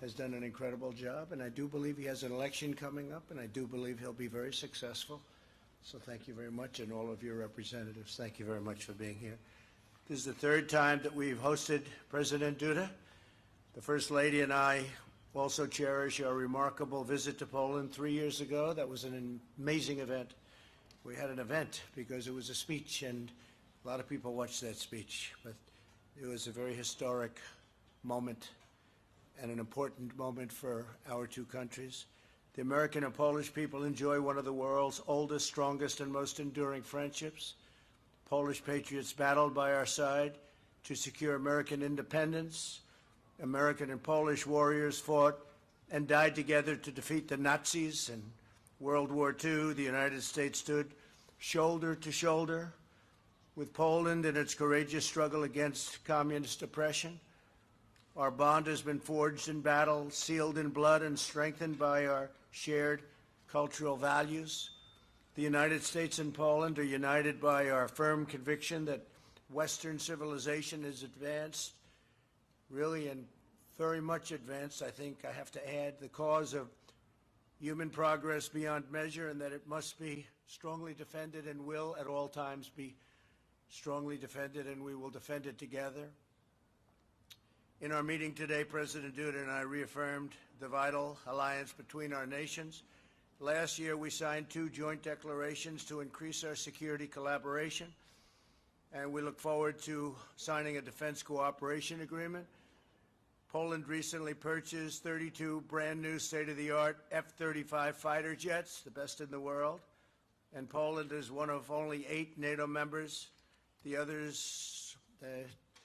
has done an incredible job, and I do believe he has an election coming up, and I do believe he'll be very successful. So thank you very much, and all of your representatives, thank you very much for being here. This is the third time that we've hosted President Duda. The First Lady and I also cherish our remarkable visit to Poland 3 years ago. That was an amazing event. We had an event because it was a speech, and a lot of people watched that speech, but it was a very historic moment and an important moment for our two countries. The American and Polish people enjoy one of the world's oldest, strongest, and most enduring friendships. Polish patriots battled by our side to secure American independence. American and Polish warriors fought and died together to defeat the Nazis. In World War II, the United States stood shoulder to shoulder with Poland in its courageous struggle against communist oppression. Our bond has been forged in battle, sealed in blood, and strengthened by our shared cultural values. The United States and Poland are united by our firm conviction that Western civilization has advanced, really, and very much advanced. I think I have to add the cause of human progress beyond measure, and that it must be strongly defended and will at all times be strongly defended, and we will defend it together. In our meeting today, President Duda and I reaffirmed the vital alliance between our nations. Last year, we signed 2 joint declarations to increase our security collaboration, and we look forward to signing a defense cooperation agreement. Poland recently purchased 32 brand new state-of-the-art F-35 fighter jets, the best in the world, and Poland is one of only 8 NATO members. The others,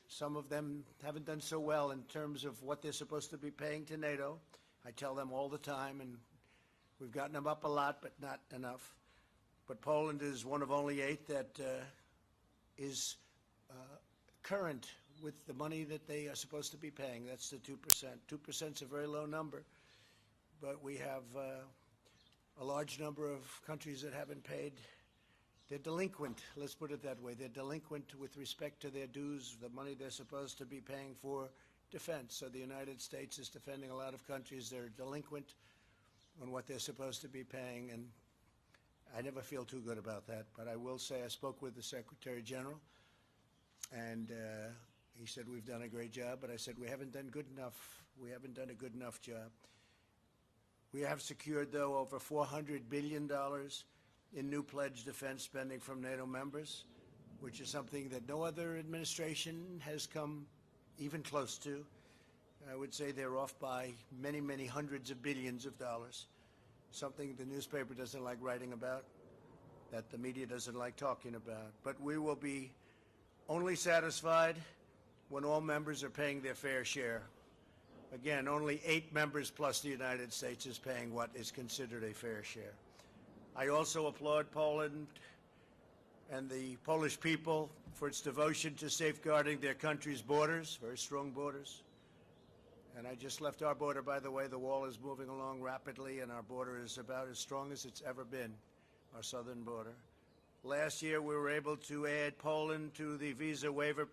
some of them haven't done so well in terms of what they're supposed to be paying to NATO. I tell them all the time, and we've gotten them up a lot, but not enough. But Poland is one of only 8 that is current with the money that they are supposed to be paying. That's the 2%. 2% is a very low number, but we have a large number of countries that haven't paid. They're delinquent, let's put it that way. They're delinquent with respect to their dues, the money they're supposed to be paying for defense. So the United States is defending a lot of countries that are delinquent on what they're supposed to be paying, and I never feel too good about that. But I will say I spoke with the Secretary General, and he said we've done a great job, but I said we haven't done good enough. We haven't done a good enough job. We have secured, though, over $400 billion in new pledged defense spending from NATO members, which is something that no other administration has come even close to. I would say they're off by many, many hundreds of billions of dollars, something the newspaper doesn't like writing about, that the media doesn't like talking about. But we will be only satisfied when all members are paying their fair share. Again, only 8 members plus the United States is paying what is considered a fair share. I also applaud Poland and the Polish people for its devotion to safeguarding their country's borders, very strong borders. And I just left our border, by the way. The wall is moving along rapidly, and our border is about as strong as it's ever been, our southern border. Last year, we were able to add Poland to the visa waiver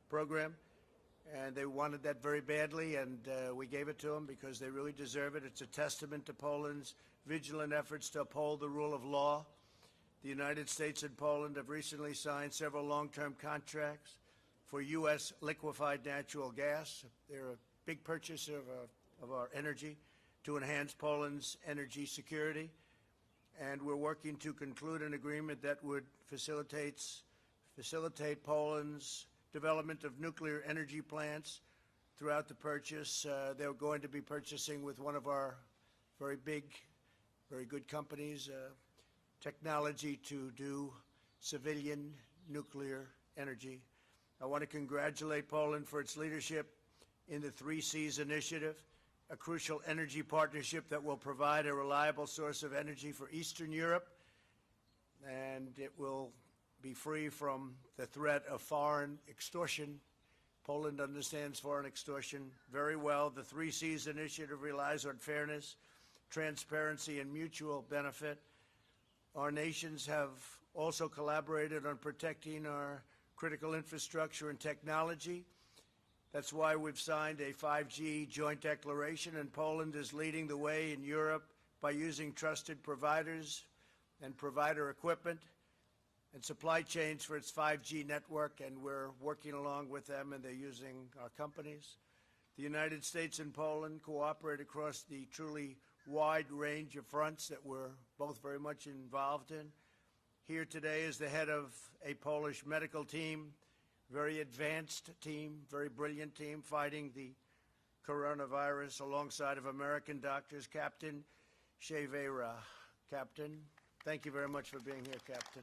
program, and they wanted that very badly, and we gave it to them because they really deserve it. It's a testament to Poland's vigilant efforts to uphold the rule of law. The United States and Poland have recently signed several long-term contracts for U.S. liquefied natural gas. They're a big purchaser of our energy to enhance Poland's energy security, and we're working to conclude an agreement that would facilitate Poland's development of nuclear energy plants throughout the purchase. They're going to be purchasing with one of our very big, very good companies, technology to do civilian nuclear energy. I want to congratulate Poland for its leadership in the 3 Cs initiative, a crucial energy partnership that will provide a reliable source of energy for Eastern Europe, and it will be free from the threat of foreign extortion. Poland understands foreign extortion very well. The 3 Cs initiative relies on fairness, transparency, and mutual benefit. Our nations have also collaborated on protecting our critical infrastructure and technology, That's why we've signed a 5G joint declaration, and Poland is leading the way in Europe by using trusted providers and provider equipment and supply chains for its 5G network, and we're working along with them, and they're using our companies. The United States and Poland cooperate across the truly wide range of fronts that we're both very much involved in. Here today is the head of a Polish medical team, very advanced team, very brilliant team, fighting the coronavirus alongside of American doctors, Captain Shevera. Captain, thank you very much for being here, Captain.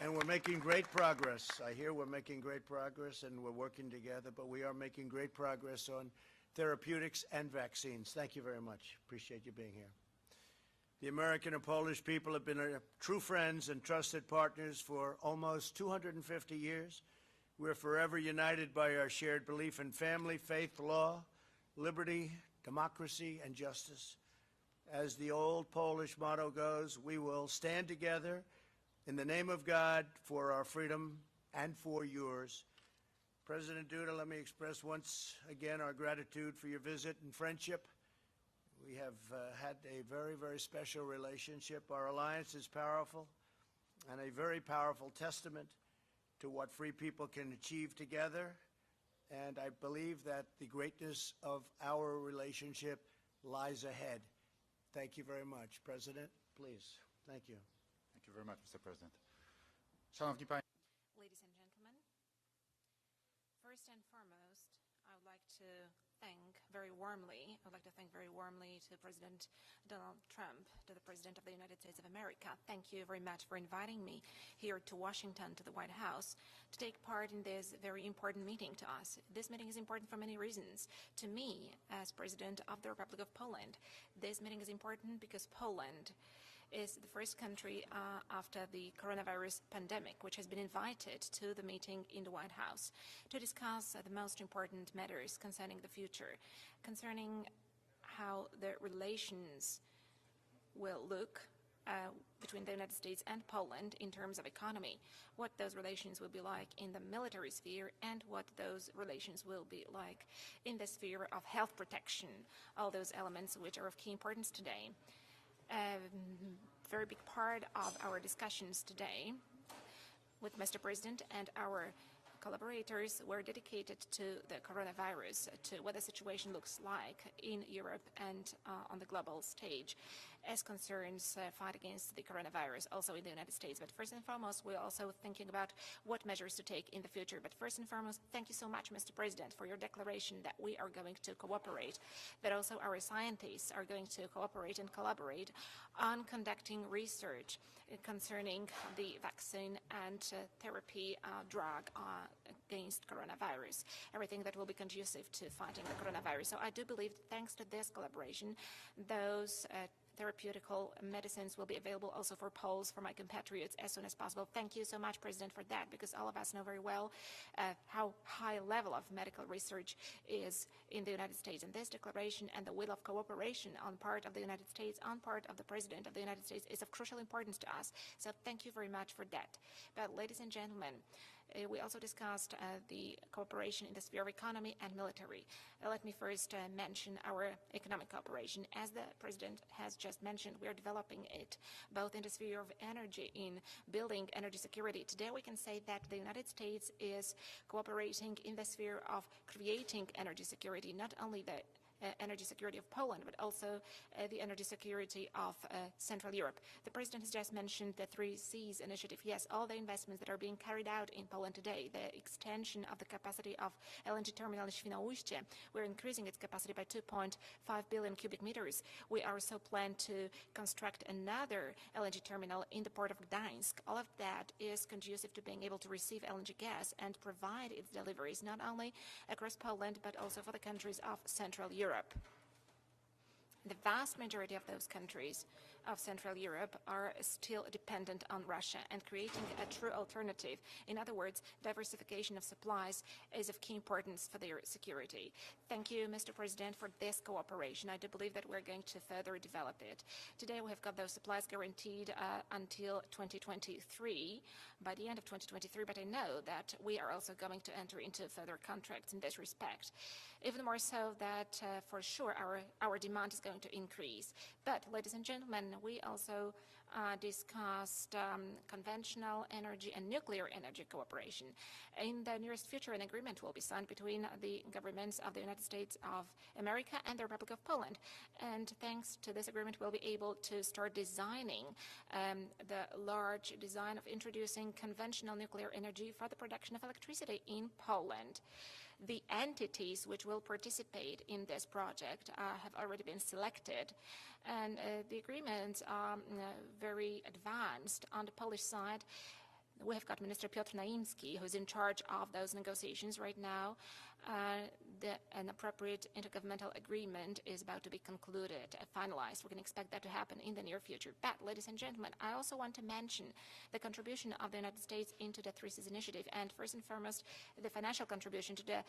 And we're making great progress. I hear we're making great progress, and we're working together, but we are making great progress on therapeutics and vaccines. Thank you very much. Appreciate you being here. The American and Polish people have been true friends and trusted partners for almost 250 years. We're forever united by our shared belief in family, faith, law, liberty, democracy, and justice. As the old Polish motto goes, we will stand together in the name of God, for our freedom and for yours. President Duda, let me express once again our gratitude for your visit and friendship. We have had a very, very special relationship. Our alliance is powerful and a very powerful testament to what free people can achieve together. And I believe that the greatness of our relationship lies ahead. Thank you very much. President, please. Thank you. Thank you very much, Mr. President. Szanowni Państwo. Ladies and gentlemen, first and foremost, I would like to thank very warmly to President Donald Trump, to the President of the United States of America. Thank you very much for inviting me here to Washington, to the White House, to take part in this very important meeting to us. This meeting is important for many reasons. To me, as President of the Republic of Poland, this meeting is important because Poland is the first country after the coronavirus pandemic which has been invited to the meeting in the White House to discuss the most important matters concerning the future, concerning how the relations will look between the United States and Poland in terms of economy, what those relations will be like in the military sphere, and what those relations will be like in the sphere of health protection, all those elements which are of key importance today. A very big part of our discussions today with Mr. President and our collaborators were dedicated to the coronavirus, to what the situation looks like in Europe and on the global stage as concerns fight against the coronavirus, also in the United States. But first and foremost, we're also thinking about what measures to take in the future. But first and foremost, thank you so much, Mr. President, for your declaration that we are going to cooperate, that also our scientists are going to cooperate and collaborate on conducting research concerning the vaccine and therapy drug against coronavirus, everything that will be conducive to fighting the coronavirus. So I do believe that thanks to this collaboration, those therapeutical medicines will be available also for Poles, for my compatriots, as soon as possible. Thank you so much, President, for that, because all of us know very well how high level of medical research is in the United States. And this declaration and the will of cooperation on part of the United States, on part of the President of the United States, is of crucial importance to us. So thank you very much for that. But ladies and gentlemen, we also discussed the cooperation in the sphere of economy and military. Let me first mention our economic cooperation. As the President has just mentioned, we are developing it both in the sphere of energy, in building energy security. Today we can say that the United States is cooperating in the sphere of creating energy security, not only the energy security of Poland, but also the energy security of Central Europe. The President has just mentioned the 3Cs initiative. Yes, all the investments that are being carried out in Poland today, the extension of the capacity of LNG terminal in Świnoujście, we're increasing its capacity by 2.5 billion cubic meters. We also plan to construct another LNG terminal in the port of Gdańsk. All of that is conducive to being able to receive LNG gas and provide its deliveries not only across Poland, but also for the countries of Central Europe. The vast majority of those countries of Central Europe are still dependent on Russia, and creating a true alternative, in other words, diversification of supplies, is of key importance for their security. Thank you, Mr. President, for this cooperation. I do believe that we're going to further develop it. Today, we have got those supplies guaranteed until 2023, by the end of 2023, but I know that we are also going to enter into further contracts in this respect. Even more so that, for sure, our demand is going to increase. But, ladies and gentlemen, we also discussed conventional energy and nuclear energy cooperation. In the nearest future, an agreement will be signed between the governments of the United States of America and the Republic of Poland. And thanks to this agreement, we'll be able to start designing the large design of introducing conventional nuclear energy for the production of electricity in Poland. The entities which will participate in this project have already been selected, and the agreements are very advanced. On the Polish side, we have got Minister Piotr Naimski, who's in charge of those negotiations right now. An appropriate intergovernmental agreement is about to be concluded, finalized. We can expect that to happen in the near future. But, ladies and gentlemen, I also want to mention the contribution of the United States into the Three Seas Initiative, and first and foremost, the financial contribution to the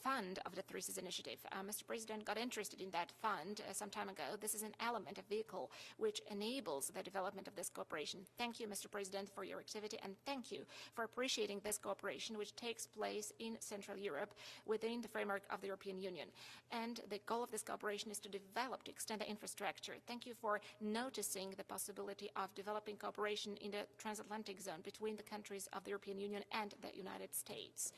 fund of the Three Seas Initiative. Mr. President got interested in that fund some time ago. This is an element, a vehicle, which enables the development of this cooperation. Thank you, Mr. President, for your activity, and thank you for appreciating this cooperation, which takes place in Central Europe within the framework of the European Union. And the goal of this cooperation is to develop, to extend the infrastructure. Thank you for noticing the possibility of developing cooperation in the transatlantic zone between the countries of the European Union and the United States.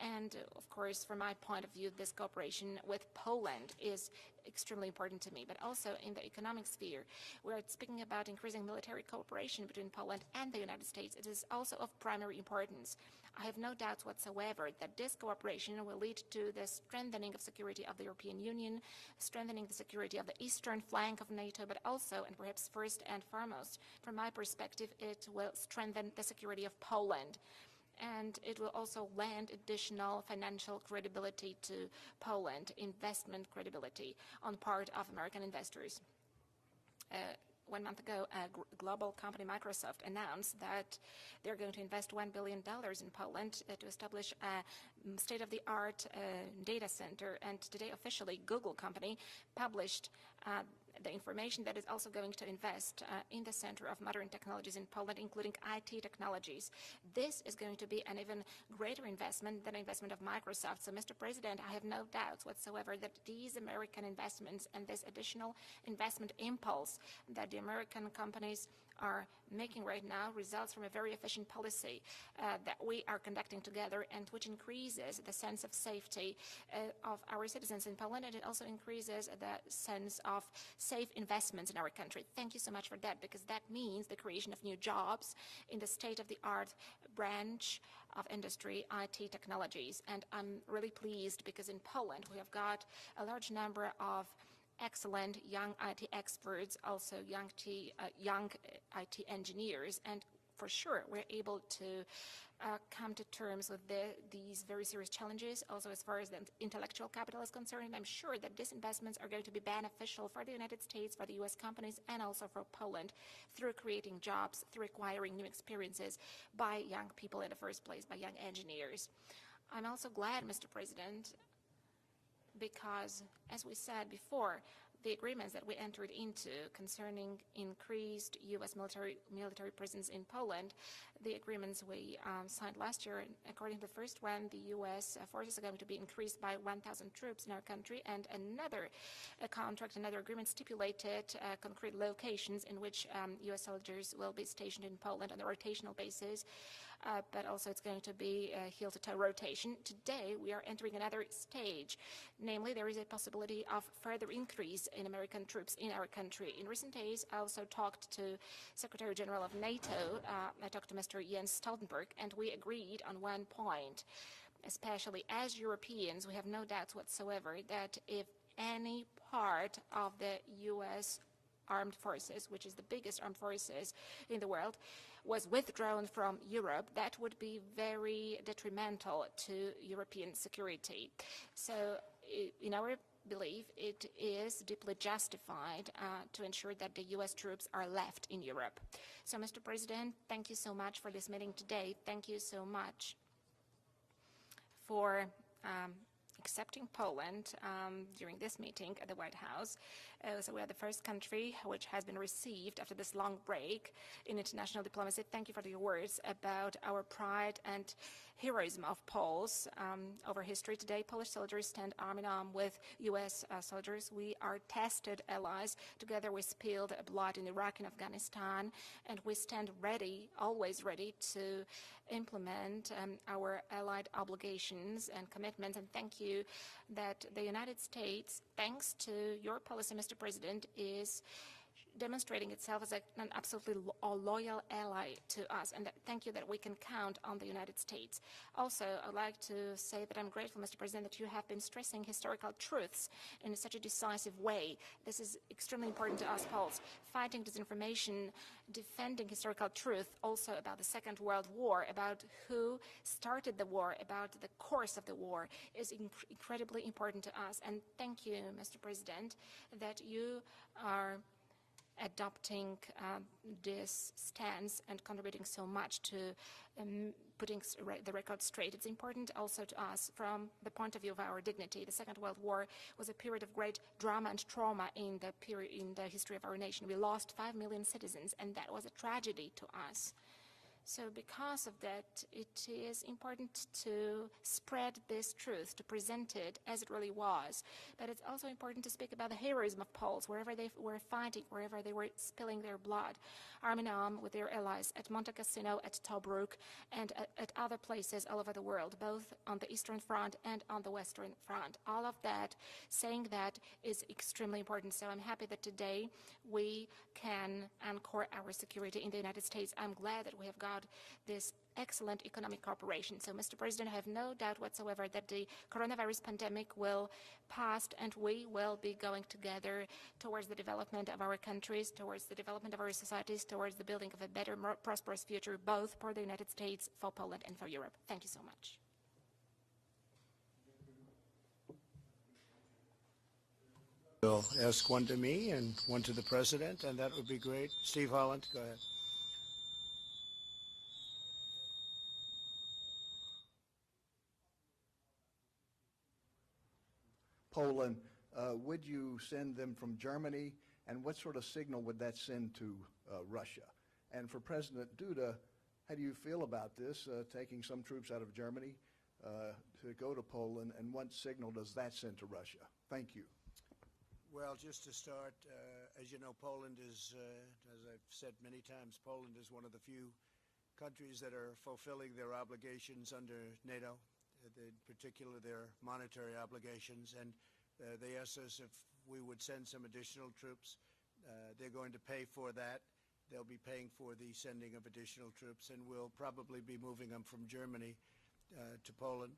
And, of course, from my point of view, this cooperation with Poland is extremely important to me, but also in the economic sphere. We're speaking about increasing military cooperation between Poland and the United States. It is also of primary importance. I have no doubts whatsoever that this cooperation will lead to the strengthening of security of the European Union, strengthening the security of the eastern flank of NATO, but also, and perhaps first and foremost, from my perspective, it will strengthen the security of Poland. And it will also lend additional financial credibility to Poland, investment credibility on part of American investors. 1 month ago, a global company, Microsoft, announced that they're going to invest $1 billion in Poland to establish a state-of-the-art data center. And today, officially, Google company published the information that is also going to invest in the center of modern technologies in Poland, including IT technologies. This is going to be an even greater investment than the investment of Microsoft. So, Mr. President, I have no doubts whatsoever that these American investments and this additional investment impulse that the American companies are making right now results from a very efficient policy that we are conducting together, and which increases the sense of safety of our citizens in Poland, and it also increases the sense of safe investments in our country. Thank you so much for that, because that means the creation of new jobs in the state-of-the-art branch of industry, IT technologies. And I'm really pleased because in Poland we have got a large number of excellent young IT experts, also young IT engineers, and for sure we're able to come to terms with these very serious challenges. Also, as far as the intellectual capital is concerned, I'm sure that these investments are going to be beneficial for the United States, for the US companies, and also for Poland through creating jobs, through acquiring new experiences by young people in the first place, by young engineers. I'm also glad, Mr. President, because, as we said before, the agreements that we entered into concerning increased U.S. military presence in Poland, the agreements we signed last year, according to the first one, the U.S. forces are going to be increased by 1,000 troops in our country, and another contract, another agreement stipulated concrete locations in which U.S. soldiers will be stationed in Poland on a rotational basis. But also it's going to be a heel-to-toe rotation. Today, we are entering another stage. Namely, there is a possibility of further increase in American troops in our country. In recent days, I also talked to Secretary General of NATO. I talked to Mr. Jens Stoltenberg, and we agreed on one point. Especially as Europeans, we have no doubts whatsoever that if any part of the U.S. armed forces, which is the biggest armed forces in the world, was withdrawn from Europe, that would be very detrimental to European security. So, in our belief, it is deeply justified to ensure that the U.S. troops are left in Europe. So, Mr. President, thank you so much for this meeting today. Thank you so much for accepting Poland during this meeting at the White House. So we are the first country which has been received after this long break in international diplomacy. Thank you for your words about our pride and heroism of Poles over history. Today, Polish soldiers stand arm in arm with U.S. Soldiers. We are tested allies. Together we spilled blood in Iraq and Afghanistan, and we stand ready, always ready, to implement our allied obligations and commitments. And thank you that the United States, thanks to your policy, Mr. President, is demonstrating itself as an absolutely loyal ally to us, and thank you that we can count on the United States. Also, I'd like to say that I'm grateful, Mr. President, that you have been stressing historical truths in such a decisive way. This is extremely important to us Poles. Fighting disinformation, defending historical truth, also about the Second World War, about who started the war, about the course of the war, is incredibly important to us. And thank you, Mr. President, that you are adopting this stance and contributing so much to putting the record straight. It's important also to us from the point of view of our dignity. The Second World War was a period of great drama and trauma in the history of our nation. We lost 5 million citizens, and that was a tragedy to us. So because of that, it is important to spread this truth, to present it as it really was. But it's also important to speak about the heroism of Poles, wherever they were fighting, wherever they were spilling their blood, arm in arm with their allies at Monte Cassino, at Tobruk, and at other places all over the world, both on the Eastern Front and on the Western Front. All of that, saying that, is extremely important. So I'm happy that today we can anchor our security in the United States. I'm glad that we have got this excellent economic cooperation. So, Mr. President, I have no doubt whatsoever that the coronavirus pandemic will pass, and we will be going together towards the development of our countries, towards the development of our societies, towards the building of a better, more prosperous future, both for the United States, for Poland, and for Europe. Thank you so much. We'll ask one to me and one to the President, and that would be great. Steve Holland, go ahead. Poland, would you send them from Germany, and what sort of signal would that send to Russia? And for President Duda, how do you feel about this, taking some troops out of Germany to go to Poland, and what signal does that send to Russia? Thank you. Well, just to start, as you know, Poland is, as I've said many times, Poland is one of the few countries that are fulfilling their obligations under NATO, in particular their monetary obligations, and they asked us if we would send some additional troops. They're going to pay for that. They'll be paying for the sending of additional troops, and we'll probably be moving them from Germany to Poland.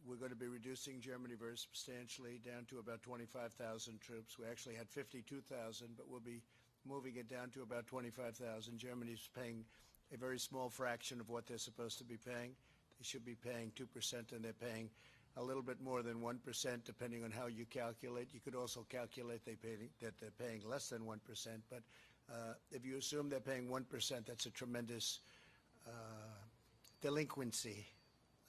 We're going to be reducing Germany very substantially down to about 25,000 troops. We actually had 52,000, but we'll be moving it down to about 25,000. Germany's paying a very small fraction of what they're supposed to be paying. They should be paying 2%, and they're paying a little bit more than 1%, depending on how you calculate. You could also calculate that they're paying less than 1%, but if you assume they're paying 1%, that's a tremendous delinquency.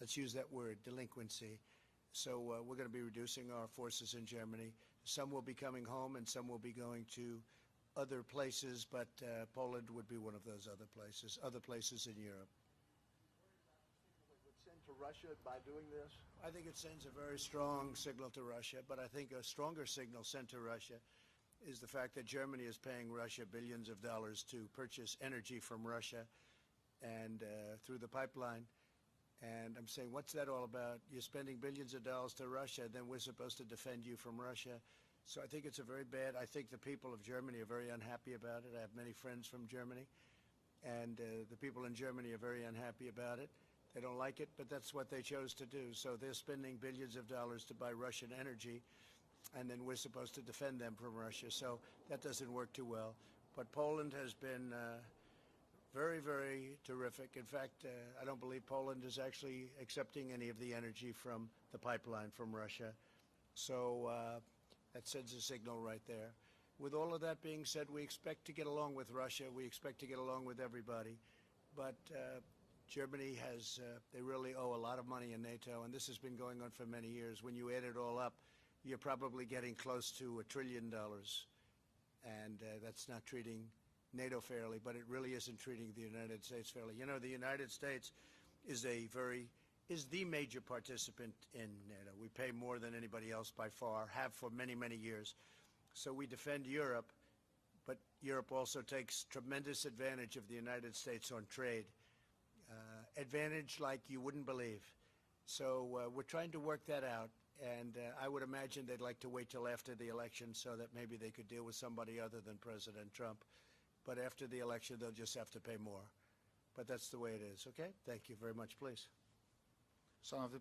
Let's use that word, delinquency. So we're going to be reducing our forces in Germany. Some will be coming home, and some will be going to other places, but Poland would be one of those other places in Europe. Would send to Russia by doing this? I think it sends a very strong signal to Russia, but I think a stronger signal sent to Russia is the fact that Germany is paying Russia billions of dollars to purchase energy from Russia and through the pipeline. And I'm saying, what's that all about? You're spending billions of dollars to Russia, then we're supposed to defend you from Russia. So I think it's a very bad, I think the people of Germany are very unhappy about it. I have many friends from Germany, and the people in Germany are very unhappy about it. They don't like it, but that's what they chose to do. So they're spending billions of dollars to buy Russian energy, and then we're supposed to defend them from Russia. So that doesn't work too well. But Poland has been very, very terrific. In fact, I don't believe Poland is actually accepting any of the energy from the pipeline from Russia. So that sends a signal right there. With all of that being said, we expect to get along with Russia. We expect to get along with everybody. But Germany has, they really owe a lot of money in NATO, and this has been going on for many years. When you add it all up, you're probably getting close to $1 trillion. And that's not treating NATO fairly, but it really isn't treating the United States fairly. You know, the United States is the major participant in NATO. We pay more than anybody else by far, have for many, many years. So we defend Europe, but Europe also takes tremendous advantage of the United States on trade. Advantage like you wouldn't believe. So we're trying to work that out, and I would imagine they'd like to wait till after the election so that maybe they could deal with somebody other than President Trump. But after the election, they'll just have to pay more. But that's the way it is, okay? Thank you very much, please. Szanowny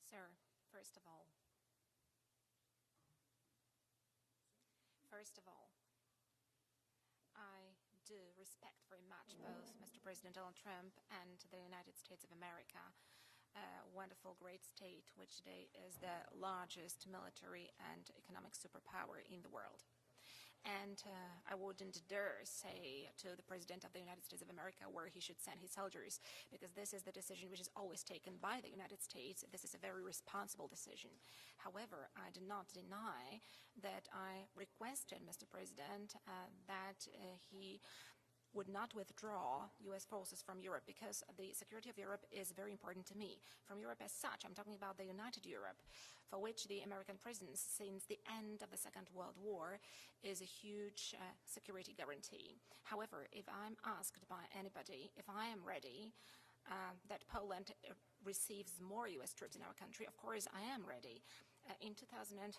Sir, first of all, I do respect very much both Mr. President Donald Trump and the United States of America, a wonderful, great state which today is the largest military and economic superpower in the world. And I wouldn't dare say to the President of the United States of America where he should send his soldiers, because this is the decision which is always taken by the United States. This is a very responsible decision. However, I do not deny that I requested, Mr. President, that he would not withdraw U.S. forces from Europe, because the security of Europe is very important to me. From Europe as such, I'm talking about the United Europe, for which the American presence since the end of the Second World War is a huge security guarantee. However, if I'm asked by anybody if I am ready that Poland receives more U.S. troops in our country, of course I am ready. In 2014,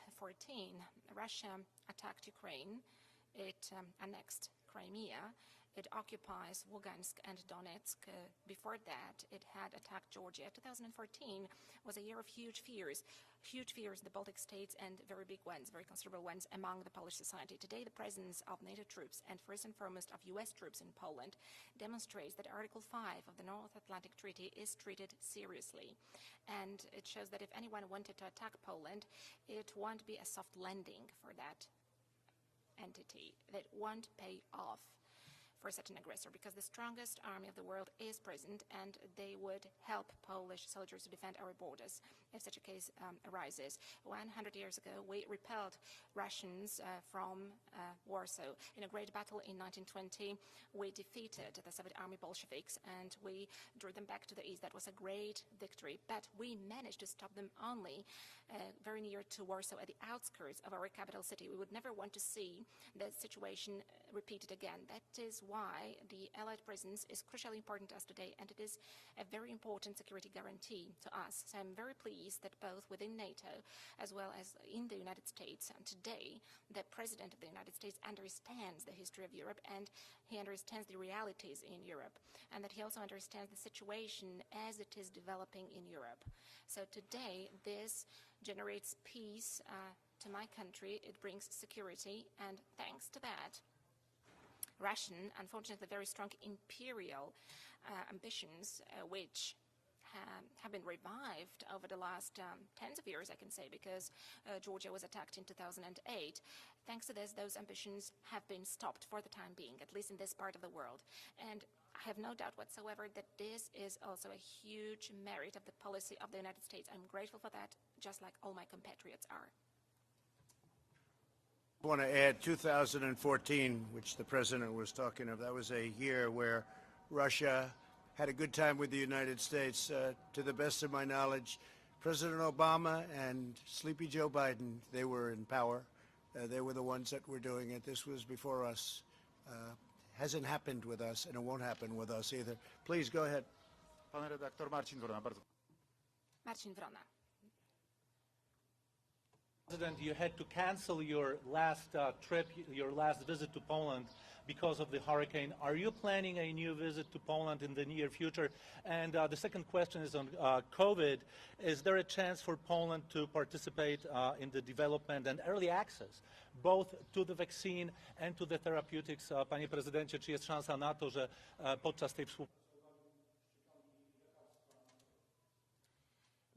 Russia attacked Ukraine. It annexed Crimea. It occupies Lugansk and Donetsk. Before that, it had attacked Georgia. 2014 was a year of huge fears in the Baltic states, and very big ones, very considerable ones among the Polish society. Today, the presence of NATO troops and first and foremost of U.S. troops in Poland demonstrates that Article 5 of the North Atlantic Treaty is treated seriously. And it shows that if anyone wanted to attack Poland, it won't be a soft landing for that entity. That won't pay off for such an aggressor, because the strongest army of the world is present, and they would help Polish soldiers to defend our borders if such a case arises. 100 years ago, we repelled Russians from Warsaw. In a great battle in 1920, we defeated the Soviet army Bolsheviks, and we drew them back to the east. That was a great victory, but we managed to stop them only very near to Warsaw, at the outskirts of our capital city. We would never want to see that situation repeated again. That is why the Allied presence is crucially important to us today, and it is a very important security guarantee to us. So I'm very pleased that both within NATO as well as in the United States, and today the President of the United States understands the history of Europe, and he understands the realities in Europe, and that he also understands the situation as it is developing in Europe. So today this generates peace to my country. It brings security, and thanks to that, Russian, unfortunately very strong imperial ambitions, which have been revived over the last tens of years, I can say, because Georgia was attacked in 2008. Thanks to this, those ambitions have been stopped for the time being, at least in this part of the world. And I have no doubt whatsoever that this is also a huge merit of the policy of the United States. I'm grateful for that, just like all my compatriots are. I want to add 2014, which the President was talking of. That was a year where Russia had a good time with the United States. To the best of my knowledge, President Obama and Sleepy Joe Biden, they were in power. They were the ones that were doing it. This was before us. Hasn't happened with us, and it won't happen with us either. Please go ahead. Pan redaktor Marcin Wrona, bardzo. Marcin Wrona. President, you had to cancel your last trip, your last visit to Poland because of the hurricane. Are you planning a new visit to Poland in the near future? And the second question is on COVID. Is there a chance for Poland to participate in the development and early access, both to the vaccine and to the therapeutics? Panie prezydencie, czy jest szansa na to, że podczas tej współpracy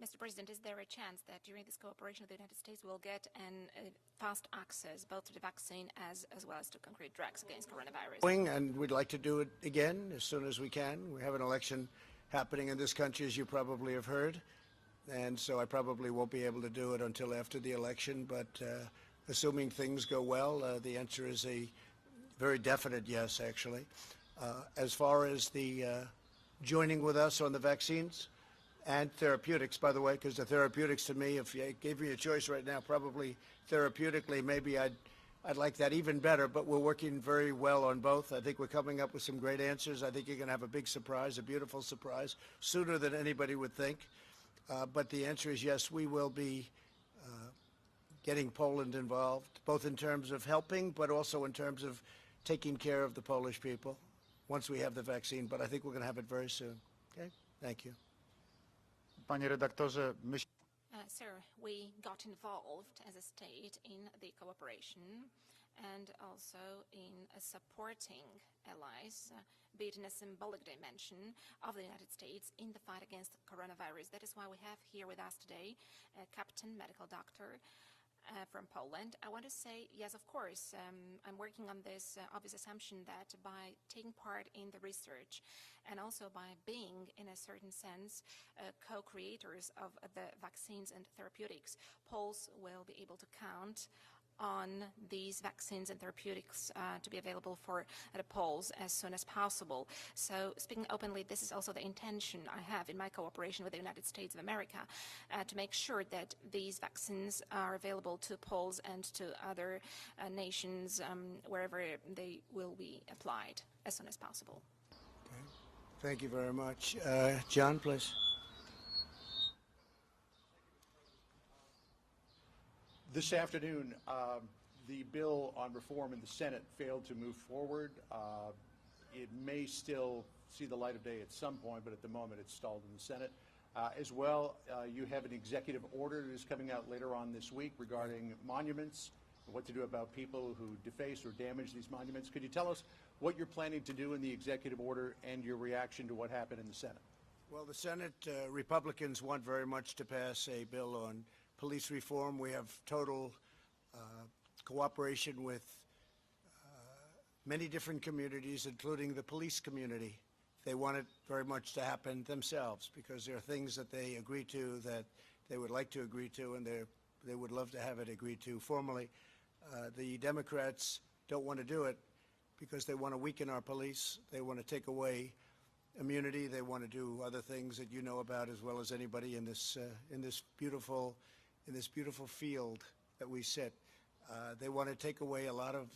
Mr. President, is there a chance that during this cooperation with the United States we'll get fast access both to the vaccine as well as to concrete drugs against coronavirus? And we'd like to do it again as soon as we can. We have an election happening in this country, as you probably have heard, and so I probably won't be able to do it until after the election, but assuming things go well, the answer is a very definite yes, actually. As far as the joining with us on the vaccines, and therapeutics, by the way, because the therapeutics to me, if you gave me a choice right now, probably therapeutically, maybe I'd like that even better, but we're working very well on both. I think we're coming up with some great answers. I think you're going to have a big surprise, a beautiful surprise, sooner than anybody would think. But the answer is yes, we will be getting Poland involved, both in terms of helping, but also in terms of taking care of the Polish people once we have the vaccine. But I think we're going to have it very soon. Okay? Thank you. Panie redaktorze, Sir, we got involved as a state in the cooperation and also in supporting allies, be it in a symbolic dimension of the United States in the fight against coronavirus. That is why we have here with us today a captain, medical doctor, from Poland. I want to say, yes, of course, I'm working on this obvious assumption that by taking part in the research and also by being, in a certain sense, co-creators of the vaccines and therapeutics, Poles will be able to count on these vaccines and therapeutics to be available for the Poles as soon as possible. So speaking openly, this is also the intention I have in my cooperation with the United States of America to make sure that these vaccines are available to Poles and to other nations wherever they will be applied as soon as possible. Okay. Thank you very much. John, please. This afternoon, the bill on reform in the Senate failed to move forward. It may still see the light of day at some point, but at the moment it's stalled in the Senate. As well, you have an executive order that is coming out later on this week regarding monuments, what to do about people who deface or damage these monuments. Could you tell us what you're planning to do in the executive order and your reaction to what happened in the Senate? Well, the Senate Republicans want very much to pass a bill on police reform. We have total cooperation with many different communities, including the police community. They want it very much to happen themselves because there are things that they agree to that they would like to agree to, and they would love to have it agreed to formally. The Democrats don't want to do it because they want to weaken our police. They want to take away immunity. They want to do other things that you know about as well as anybody in this beautiful field that we sit. They want to take away a lot of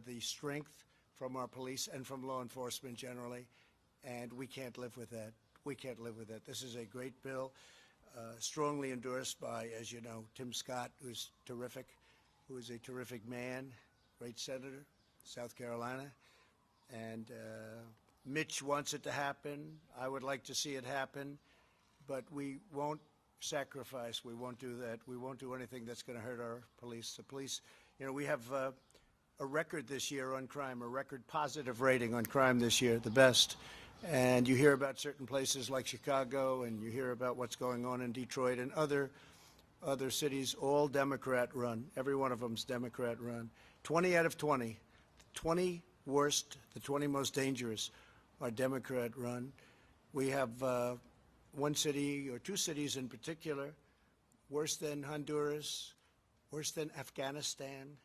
the strength from our police and from law enforcement generally, and we can't live with that. We can't live with that. This is a great bill, strongly endorsed by, as you know, Tim Scott, who's terrific, who is a terrific man, great senator, South Carolina, and Mitch wants it to happen. I would like to see it happen, but we won't sacrifice. We won't do that. We won't do anything that's going to hurt our police. The police, you know, we have a record this year on crime, a record positive rating on crime this year, the best. And you hear about certain places like Chicago, and you hear about what's going on in Detroit and other cities, all Democrat run. Every one of them's Democrat run. 20 out of 20, 20 worst, the 20 most dangerous are Democrat run. We have one city or two cities in particular, worse than Honduras, worse than Afghanistan,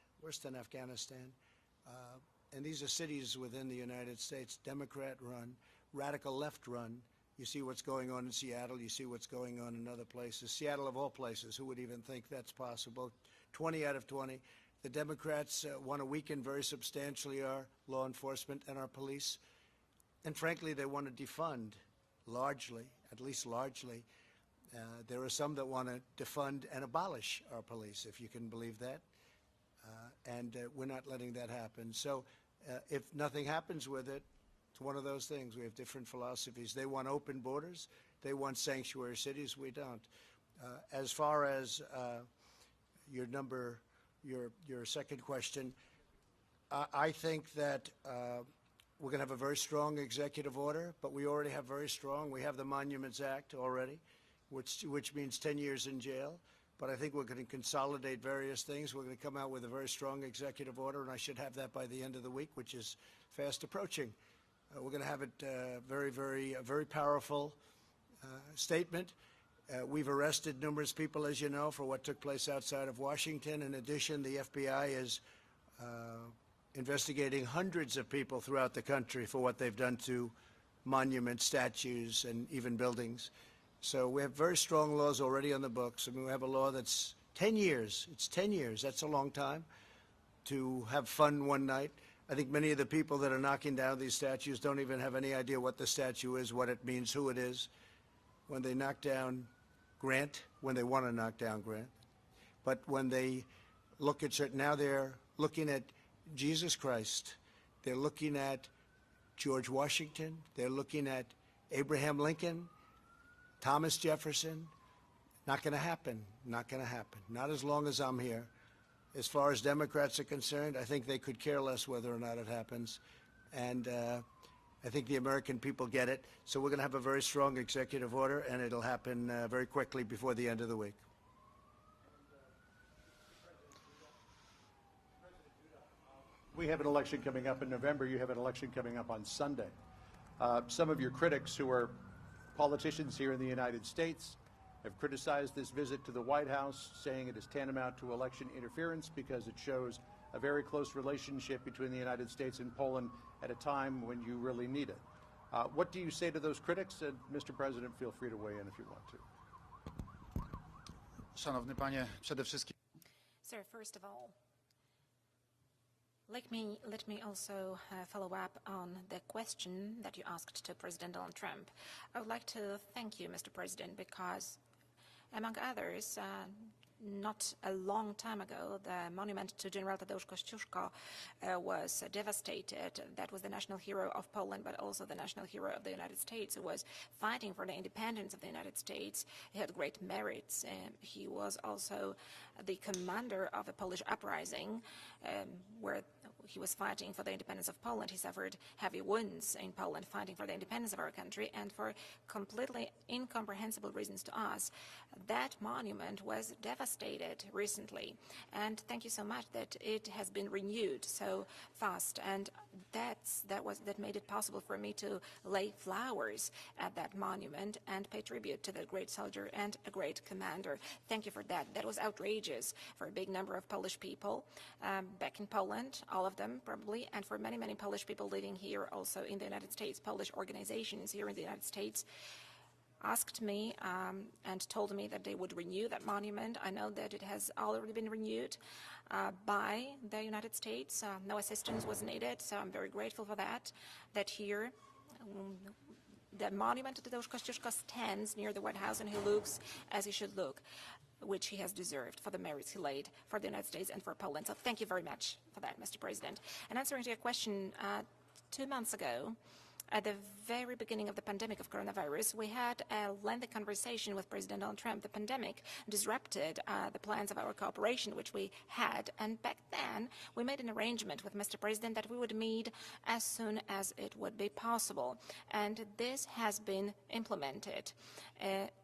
and these are cities within the United States, Democrat run, radical left run. You see what's going on in Seattle, you see what's going on in other places. Seattle of all places, who would even think that's possible? 20 out of 20. The Democrats want to weaken very substantially our law enforcement and our police. And frankly, they want to defund largely, at least largely. There are some that want to defund and abolish our police, if you can believe that. And we're not letting that happen. So if nothing happens with it, it's one of those things. We have different philosophies. They want open borders. They want sanctuary cities. We don't. As far as your second question, I think that we're going to have a very strong executive order, but we already have very strong. We have the Monuments Act already. which means 10 years in jail. But I think we're going to consolidate various things. We're going to come out with a very strong executive order, and I should have that by the end of the week, which is fast approaching. We're going to have it a very powerful statement. We've arrested numerous people, as you know, for what took place outside of Washington. In addition, the FBI is investigating hundreds of people throughout the country for what they've done to monuments, statues, and even buildings. So we have very strong laws already on the books. I mean, we have a law that's 10 years. It's 10 years. That's a long time to have fun one night. I think many of the people that are knocking down these statues don't even have any idea what the statue is, what it means, who it is. When they knock down Grant, when they want to knock down Grant. But when they look at certain, now they're looking at Jesus Christ. They're looking at George Washington. They're looking at Abraham Lincoln, Thomas Jefferson. Not going to happen. Not going to happen. Not as long as I'm here. As far as Democrats are concerned, I think they could care less whether or not it happens. And I think the American people get it. So we're going to have a very strong executive order, and it'll happen very quickly before the end of the week. We have an election coming up in November. You have an election coming up on Sunday. Some of your critics, who are politicians here in the United States, have criticized this visit to the White House, saying it is tantamount to election interference because it shows a very close relationship between the United States and Poland at a time when you really need it. What do you say to those critics? And Mr. President, feel free to weigh in if you want to. Szanowny panie, przede wszystkim Sir, first of all, let me also follow up on the question that you asked to President Donald Trump. I would like to thank you, Mr. President, because, among others, not a long time ago, the monument to General Tadeusz Kościuszko was devastated. That was the national hero of Poland, but also the national hero of the United States, who was fighting for the independence of the United States. He had great merits. He was also the commander of a Polish uprising where he was fighting for the independence of Poland. He suffered heavy wounds in Poland fighting for the independence of our country, and for completely incomprehensible reasons to us, that monument was devastated recently. And thank you so much that it has been renewed so fast, and that made it possible for me to lay flowers at that monument and pay tribute to the great soldier and a great commander. Thank you for that. That was outrageous for a big number of Polish people back in Poland, all of them probably, and for many, many Polish people living here also in the United States. Polish organizations here in the United States asked me and told me that they would renew that monument. I know that it has already been renewed by the United States. No assistance was needed, so I'm very grateful for that, that here the monument to Tadeusz Kościuszko stands near the White House, and he looks as he should look, which he has deserved for the merits he laid for the United States and for Poland. So thank you very much for that, Mr. President. And answering to your question, 2 months ago, at the very beginning of the pandemic of coronavirus, we had a lengthy conversation with President Donald Trump. The pandemic disrupted the plans of our cooperation, which we had. And back then, we made an arrangement with Mr. President that we would meet as soon as it would be possible. And this has been implemented.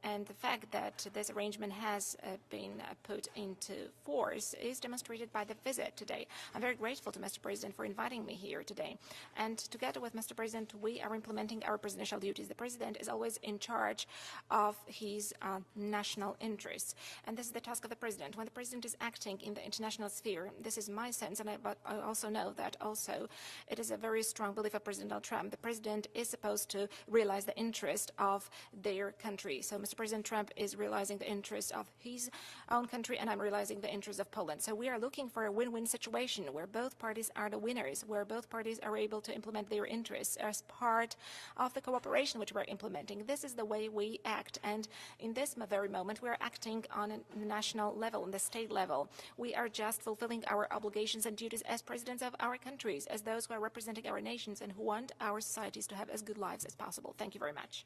And the fact that this arrangement has been put into force is demonstrated by the visit today. I'm very grateful to Mr. President for inviting me here today. And together with Mr. President, we are implementing our presidential duties. The President is always in charge of his national interests. And this is the task of the President. When the President is acting in the international sphere, this is my sense, but I also know that also it is a very strong belief of President Donald Trump. The President is supposed to realize the interest of their country. So Mr. President Trump is realizing the interest of his own country, and I'm realizing the interest of Poland. So we are looking for a win-win situation where both parties are the winners, where both parties are able to implement their interests as part of the cooperation which we're implementing. This is the way we act, and in this very moment we are acting on a national level, on the state level. We are just fulfilling our obligations and duties as presidents of our countries, as those who are representing our nations and who want our societies to have as good lives as possible. Thank you very much.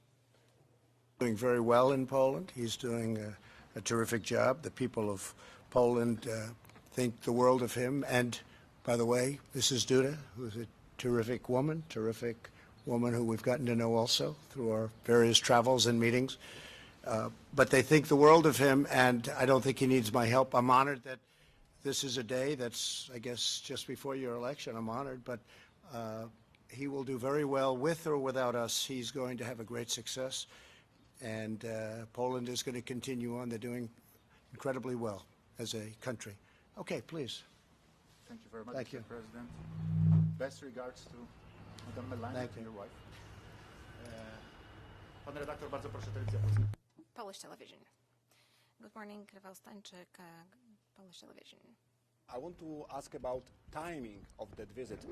Doing very well in Poland. He's doing a terrific job. The people of Poland think the world of him. And, by the way, Mrs. Duda, who's a terrific woman who we've gotten to know also through our various travels and meetings. But they think the world of him, and I don't think he needs my help. I'm honored that this is a day that's, I guess, just before your election. I'm honored, but he will do very well with or without us. He's going to have a great success, and Poland is going to continue on. They're doing incredibly well as a country. Okay, please. Thank you very much, Thank Mr. you. President. Best regards to Madame Melania, Thank you. your wife. Pan redaktor, bardzo proszę, telewizja polska. Polish television. Good morning, Rafał Stańczyk, Polish television. I want to ask about timing of that visit.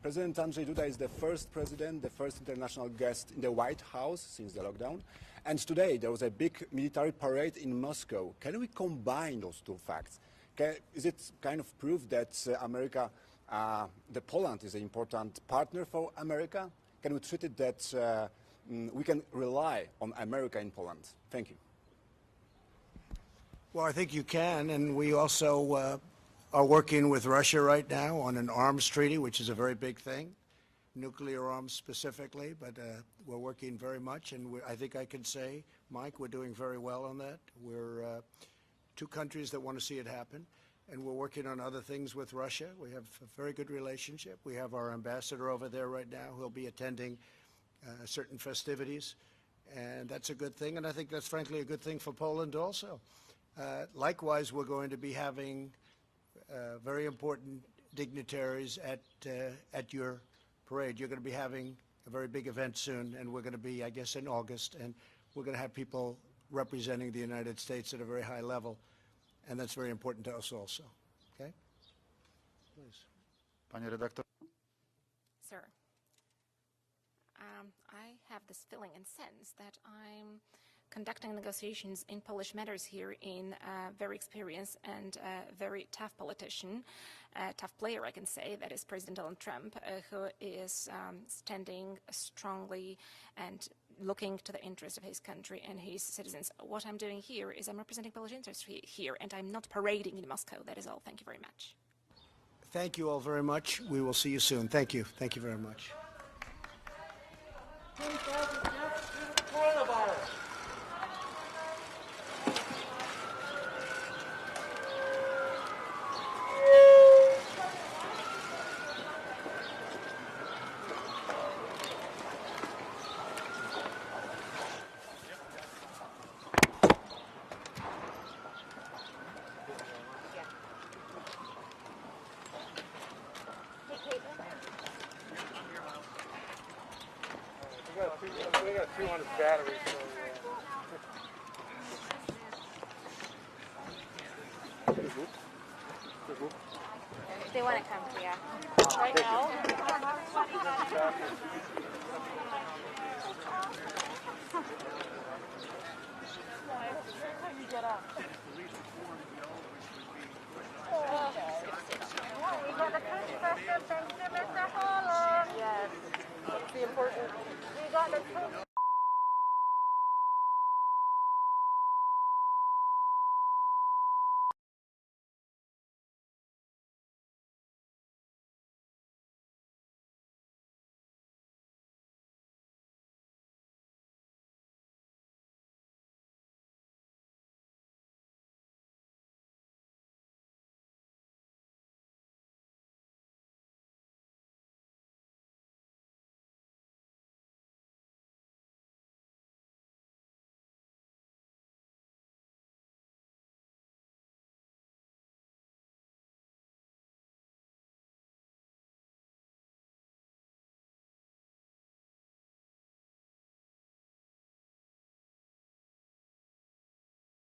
President Andrzej Duda is the first president, the first international guest in the White House since the lockdown. And today there was a big military parade in Moscow. Can we combine those two facts? Is it kind of proof that that Poland is an important partner for America? Can we treat it that we can rely on America in Poland? Thank you. Well, I think you can, and we also are working with Russia right now on an arms treaty, which is a very big thing, nuclear arms specifically, but we're working very much, and I think I can say, Mike, we're doing very well on that. We're two countries that want to see it happen, and we're working on other things with Russia. We have a very good relationship. We have our ambassador over there right now who'll be attending certain festivities, and that's a good thing, and I think that's frankly a good thing for Poland also. Likewise, we're going to be having very important dignitaries at your parade. You're going to be having a very big event soon, and we're going to be, I guess, in August, and we're going to have people representing the United States at a very high level, and that's very important to us also. Okay? Please. Panie redaktor. Sir, I have this feeling and sense that I'm conducting negotiations in Polish matters here in a very experienced and very tough politician, a tough player, I can say, that is President Donald Trump, who is standing strongly and looking to the interest of his country and his citizens. What I'm doing here is I'm representing Polish interests here, and I'm not parading in Moscow. That is all. Thank you very much. Thank you all very much. We will see you soon. Thank you. Thank you very much. We got two on his battery, so They want to come here. Right now? You get up. We got the confession. Thank you, Mr. Holland. Yes. That's the important. We got the